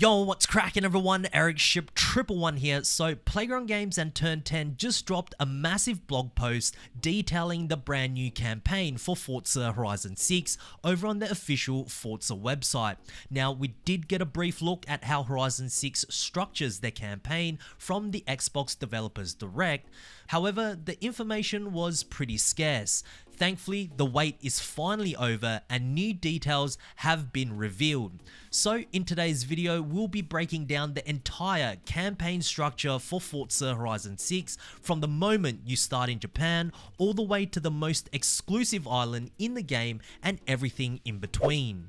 Yo, what's cracking everyone? Ericship 111 here. So Playground Games and Turn 10 just dropped a massive blog post detailing the brand new campaign for Forza Horizon 6 over on the official Forza website. Now, we did get a brief look at how Horizon 6 structures their campaign from the Xbox Developers Direct. However, the information was pretty scarce. Thankfully, the wait is finally over and new details have been revealed. So in today's video, we'll be breaking down the entire campaign structure for Forza Horizon 6 from the moment you start in Japan all the way to the most exclusive island in the game and everything in between.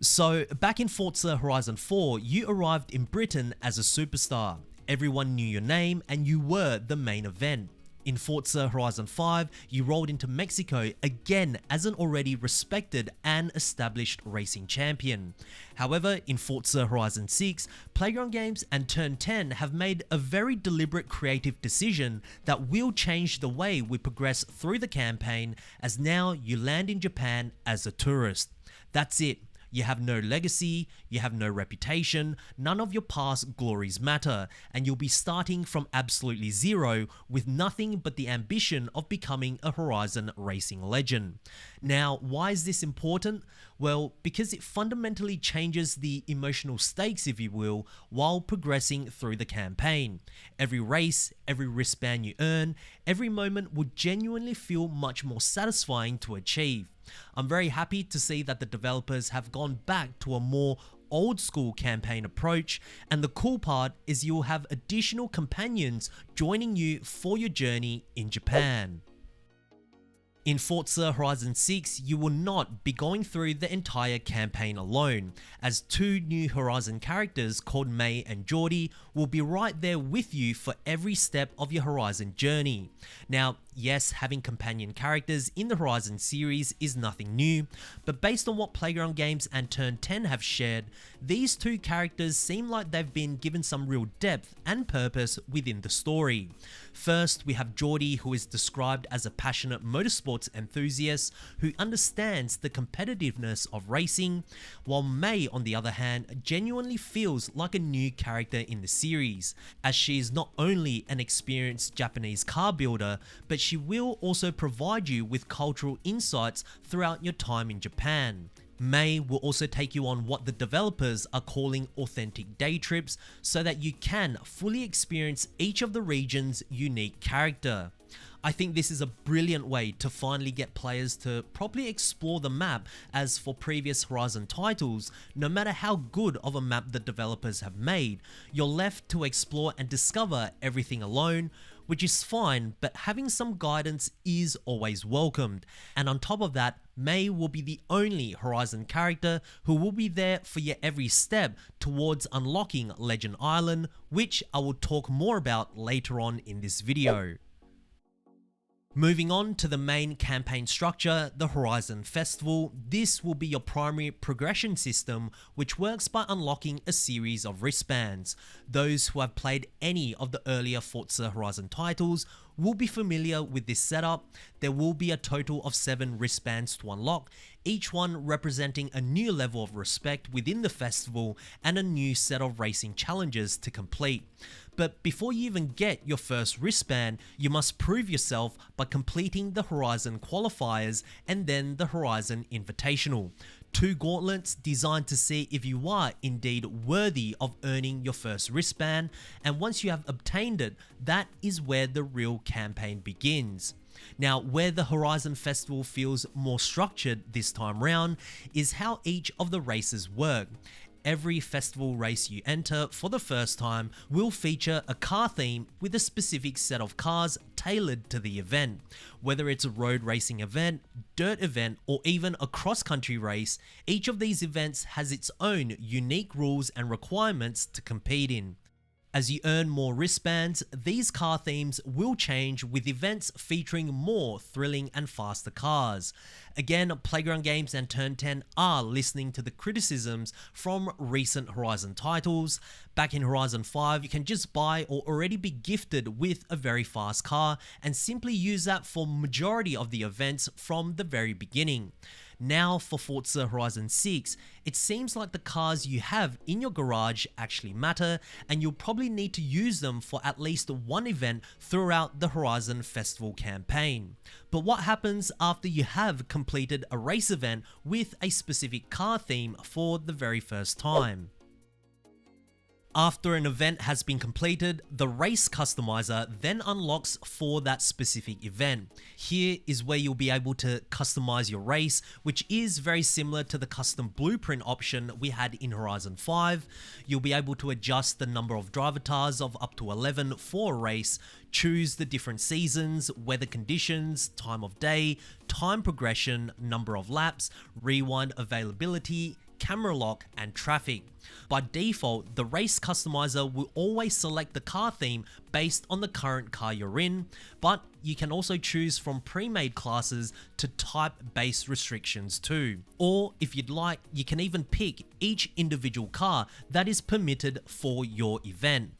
So back in Forza Horizon 4, you arrived in Britain as a superstar. Everyone knew your name and you were the main event. In Forza Horizon 5, you rolled into Mexico again as an already respected and established racing champion. However, in Forza Horizon 6, Playground Games and Turn 10 have made a very deliberate creative decision that will change the way we progress through the campaign, as now you land in Japan as a tourist. That's it. You have no legacy, you have no reputation, none of your past glories matter, and you'll be starting from absolutely zero with nothing but the ambition of becoming a Horizon racing legend. Now, why is this important? Well, because it fundamentally changes the emotional stakes, if you will, while progressing through the campaign. Every race, every wristband you earn, every moment will genuinely feel much more satisfying to achieve. I'm very happy to see that the developers have gone back to a more old school campaign approach, and the cool part is you'll have additional companions joining you for your journey in Japan. In Forza Horizon 6, you will not be going through the entire campaign alone, as two new Horizon characters called May and Geordie will be right there with you for every step of your Horizon journey. Now, yes, having companion characters in the Horizon series is nothing new, but based on what Playground Games and Turn 10 have shared, these two characters seem like they've been given some real depth and purpose within the story. First, we have Geordie, who is described as a passionate motorsports enthusiast who understands the competitiveness of racing, while May, on the other hand, genuinely feels like a new character in the series, as she is not only an experienced Japanese car builder, but she will also provide you with cultural insights throughout your time in Japan. May will also take you on what the developers are calling authentic day trips so that you can fully experience each of the region's unique character. I think this is a brilliant way to finally get players to properly explore the map, as for previous Horizon titles, no matter how good of a map the developers have made, you're left to explore and discover everything alone, which is fine, but having some guidance is always welcomed. And on top of that, May will be the only Horizon character who will be there for your every step towards unlocking Legend Island, which I will talk more about later on in this video. Moving on to the main campaign structure, the Horizon Festival. This will be your primary progression system, which works by unlocking a series of wristbands. Those who have played any of the earlier Forza Horizon titles will be familiar with this setup. There will be a total of 7 wristbands to unlock, each one representing a new level of respect within the festival and a new set of racing challenges to complete. But before you even get your first wristband, you must prove yourself by completing the Horizon qualifiers and then the Horizon Invitational. 2 gauntlets designed to see if you are indeed worthy of earning your first wristband, and once you have obtained it, that is where the real campaign begins. Now, where the Horizon Festival feels more structured this time round is how each of the races work. Every festival race you enter for the first time will feature a car theme with a specific set of cars tailored to the event. Whether it's a road racing event, dirt event, or even a cross-country race, each of these events has its own unique rules and requirements to compete in. As you earn more wristbands, these car themes will change with events featuring more thrilling and faster cars. Again, Playground Games and Turn 10 are listening to the criticisms from recent Horizon titles. Back in Horizon 5, you can just buy or already be gifted with a very fast car and simply use that for majority of the events from the very beginning. Now for Forza Horizon 6, it seems like the cars you have in your garage actually matter, and you'll probably need to use them for at least one event throughout the Horizon Festival campaign. But what happens after you have completed a race event with a specific car theme for the very first time? After an event has been completed, the race customizer then unlocks for that specific event. Here is where you'll be able to customize your race, which is very similar to the custom blueprint option we had in Horizon 5. You'll be able to adjust the number of driver tars of up to 11 for a race, choose the different seasons, weather conditions, time of day, time progression, number of laps, rewind availability, camera lock, and traffic. By default, the race customizer will always select the car theme based on the current car you're in, but you can also choose from pre-made classes to type-based restrictions too. Or if you'd like, you can even pick each individual car that is permitted for your event.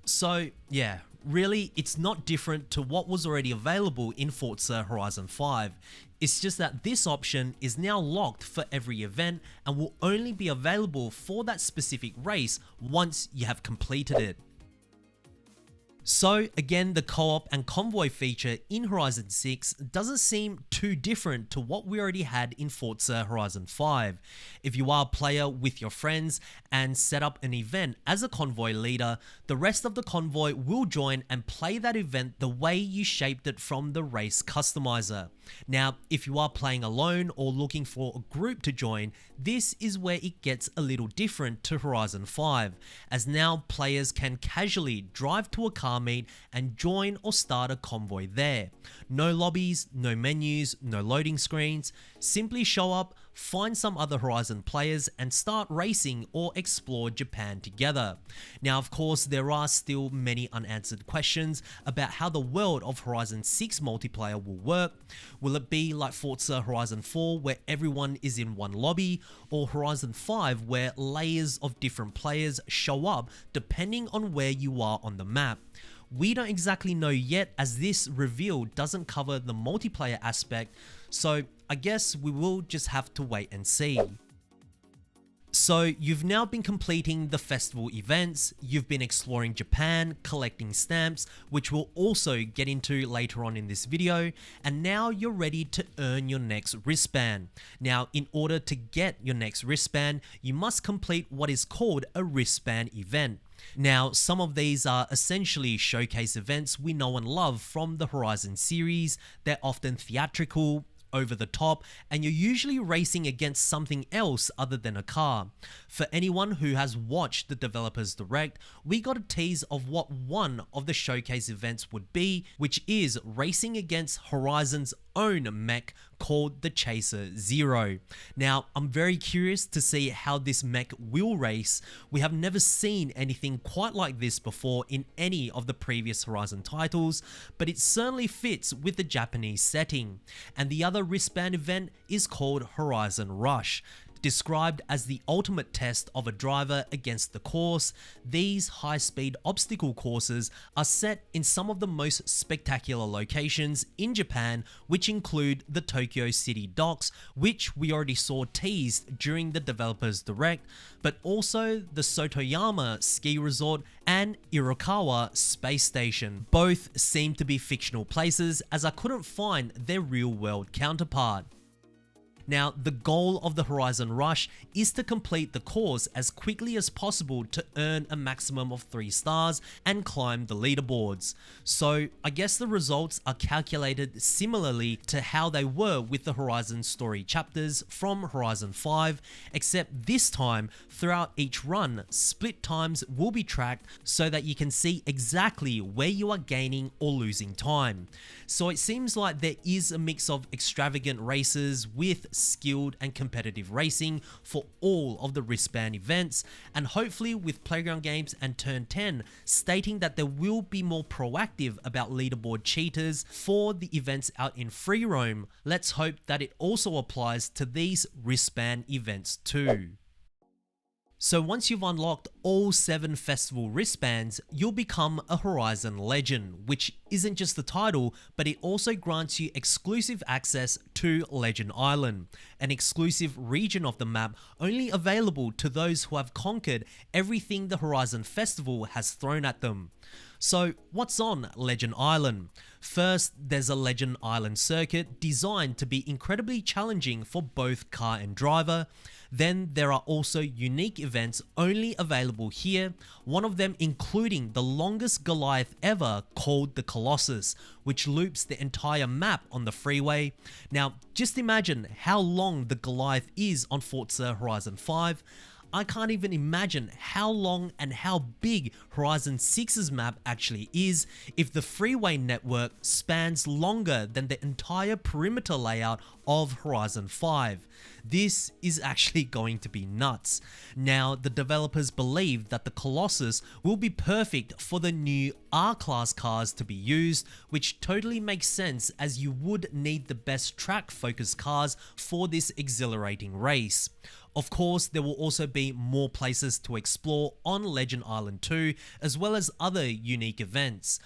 So yeah, really, it's not different to what was already available in Forza Horizon 5. It's just that this option is now locked for every event and will only be available for that specific race once you have completed it. So again, the co-op and convoy feature in Horizon 6 doesn't seem too different to what we already had in Forza Horizon 5. If you are a player with your friends and set up an event as a convoy leader, the rest of the convoy will join and play that event the way you shaped it from the race customizer. Now, if you are playing alone or looking for a group to join, this is where it gets a little different to Horizon 5, as now players can casually drive to a car meet and join or start a convoy there. No lobbies, no menus, no loading screens. Simply show up, find some other Horizon players and start racing or explore Japan together. Now, of course, there are still many unanswered questions about how the world of Horizon 6 multiplayer will work. Will it be like Forza Horizon 4 where everyone is in one lobby, or Horizon 5 where layers of different players show up depending on where you are on the map? We don't exactly know yet, as this reveal doesn't cover the multiplayer aspect, so I guess we will just have to wait and see. So you've now been completing the festival events, you've been exploring Japan, collecting stamps, which we'll also get into later on in this video, and now you're ready to earn your next wristband. Now, in order to get your next wristband, you must complete what is called a wristband event. Now, some of these are essentially showcase events we know and love from the Horizon series. They're often theatrical, over the top, and you're usually racing against something else other than a car. For anyone who has watched the developers direct, we got a tease of what one of the showcase events would be, which is racing against Horizon's own mech called the Chaser Zero. Now, I'm very curious to see how this mech will race. We have never seen anything quite like this before in any of the previous Horizon titles, but it certainly fits with the Japanese setting. And the other wristband event is called Horizon Rush. Described as the ultimate test of a driver against the course, these high-speed obstacle courses are set in some of the most spectacular locations in Japan, which include the Tokyo City docks, which we already saw teased during the developers direct, but also the Sotoyama ski resort and Irokawa space station. Both seem to be fictional places, as I couldn't find their real-world counterpart. Now, the goal of the Horizon Rush is to complete the course as quickly as possible to earn a maximum of 3 stars and climb the leaderboards. So I guess the results are calculated similarly to how they were with the Horizon story chapters from Horizon 5, except this time throughout each run, split times will be tracked so that you can see exactly where you are gaining or losing time. So it seems like there is a mix of extravagant races with skilled and competitive racing for all of the wristband events, and hopefully with Playground Games and Turn 10 stating that there will be more proactive about leaderboard cheaters for the events out in free roam, let's hope that it also applies to these wristband events too. So once you've unlocked all 7 festival wristbands, you'll become a Horizon Legend, which isn't just the title, but it also grants you exclusive access to Legend Island, an exclusive region of the map only available to those who have conquered everything the Horizon Festival has thrown at them. So what's on Legend Island? First, there's a Legend Island circuit designed to be incredibly challenging for both car and driver. Then there are also unique events only available here, one of them including the longest Goliath ever called the Colossus, which loops the entire map on the freeway. Now just imagine how long the Goliath is on Forza Horizon 5. I can't even imagine how long and how big Horizon 6's map actually is if the freeway network spans longer than the entire perimeter layout of Horizon 5. This is actually going to be nuts. Now, the developers believe that the Colossus will be perfect for the new R-Class cars to be used, which totally makes sense as you would need the best track-focused cars for this exhilarating race. Of course, there will also be more places to explore on Legend Island 2, as well as other unique events.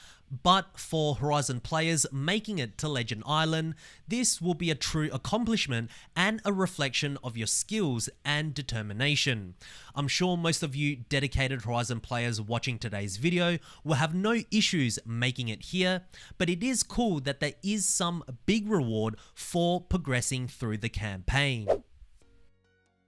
But for Horizon players making it to Legend Island, this will be a true accomplishment and a reflection of your skills and determination. I'm sure most of you dedicated Horizon players watching today's video will have no issues making it here, but it is cool that there is some big reward for progressing through the campaign.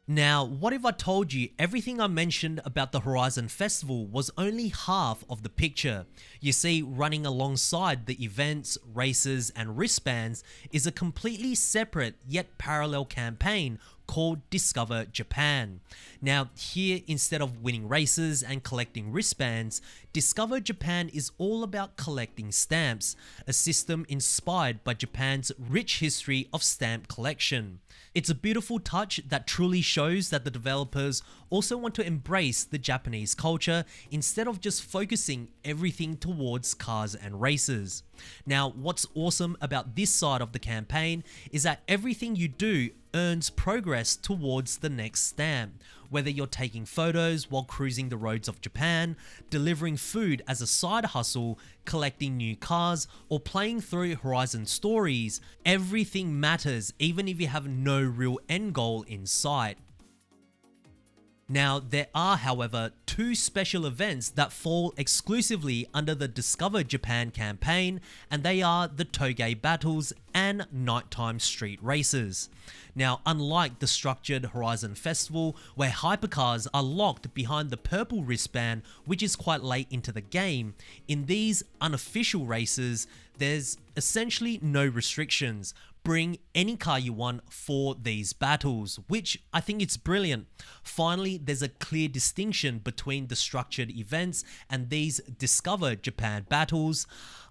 Now, what if I told you everything I mentioned about the Horizon Festival was only half of the picture? You see, running alongside the events, races, and wristbands is a completely separate yet parallel campaign called Discover Japan. Now here, instead of winning races and collecting wristbands, Discover Japan is all about collecting stamps, a system inspired by Japan's rich history of stamp collection. It's a beautiful touch that truly shows that the developers also want to embrace the Japanese culture instead of just focusing everything towards cars and races. Now, what's awesome about this side of the campaign is that everything you do earns progress towards the next stamp. Whether you're taking photos while cruising the roads of Japan, delivering food as a side hustle, collecting new cars, or playing through Horizon stories, everything matters even if you have no real end goal in sight. Now, there are, however, 2 special events that fall exclusively under the Discover Japan campaign, and they are the Toge battles and nighttime street races. Now, unlike the structured Horizon Festival, where hypercars are locked behind the purple wristband, which is quite late into the game, in these unofficial races, there's essentially no restrictions. Bring any car you want for these battles, which I think it's brilliant. Finally, there's a clear distinction between the structured events and these Discover Japan battles.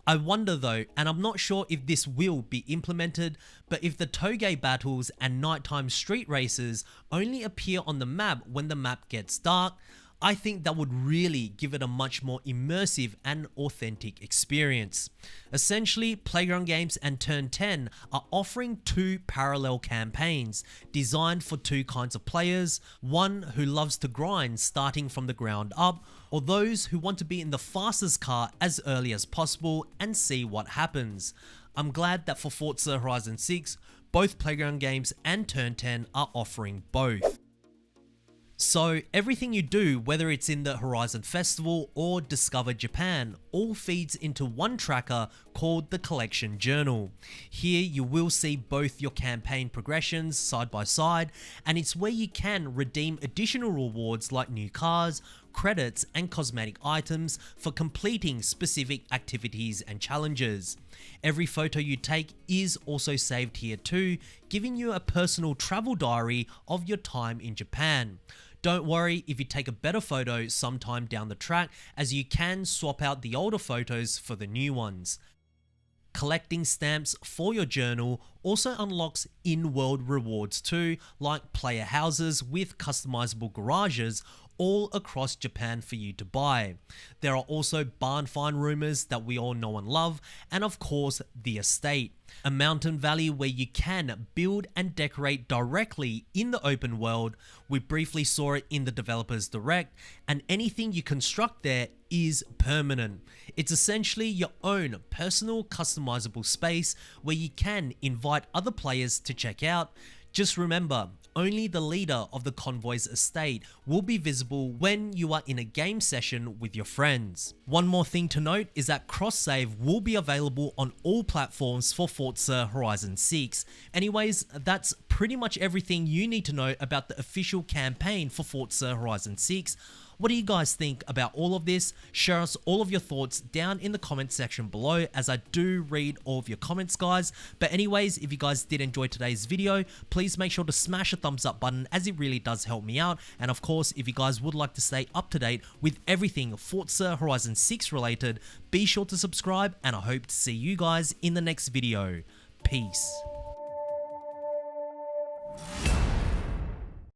I wonder though, and I'm not sure if this will be implemented, but if the Toge battles and nighttime street races only appear on the map when the map gets dark, I think that would really give it a much more immersive and authentic experience. Essentially, Playground Games and Turn 10 are offering 2 parallel campaigns designed for 2 kinds of players, one who loves to grind starting from the ground up, or those who want to be in the fastest car as early as possible and see what happens. I'm glad that for Forza Horizon 6, both Playground Games and Turn 10 are offering both. So everything you do, whether it's in the Horizon Festival or Discover Japan, all feeds into one tracker called the Collection Journal. Here you will see both your campaign progressions side by side, and it's where you can redeem additional rewards like new cars, credits, and cosmetic items for completing specific activities and challenges. Every photo you take is also saved here too, giving you a personal travel diary of your time in Japan. Don't worry if you take a better photo sometime down the track, as you can swap out the older photos for the new ones. Collecting stamps for your journal also unlocks in-world rewards too, like player houses with customizable garages all across Japan for you to buy. There are also barn find rumors that we all know and love, and of course the estate, a mountain valley where you can build and decorate directly in the open world. We briefly saw it in the developers direct, and anything you construct there is permanent. It's essentially your own personal customizable space where you can invite other players to check out. Just remember, only the leader of the convoy's estate will be visible when you are in a game session with your friends. One more thing to note is that cross-save will be available on all platforms for Forza Horizon 6. Anyways, that's pretty much everything you need to know about the official campaign for Forza Horizon 6. What do you guys think about all of this? Share us all of your thoughts down in the comment section below, as I do read all of your comments, guys. But anyways, if you guys did enjoy today's video, please make sure to smash a thumbs up button, as it really does help me out. And of course, if you guys would like to stay up to date with everything Forza Horizon 6 related, be sure to subscribe, and I hope to see you guys in the next video. Peace.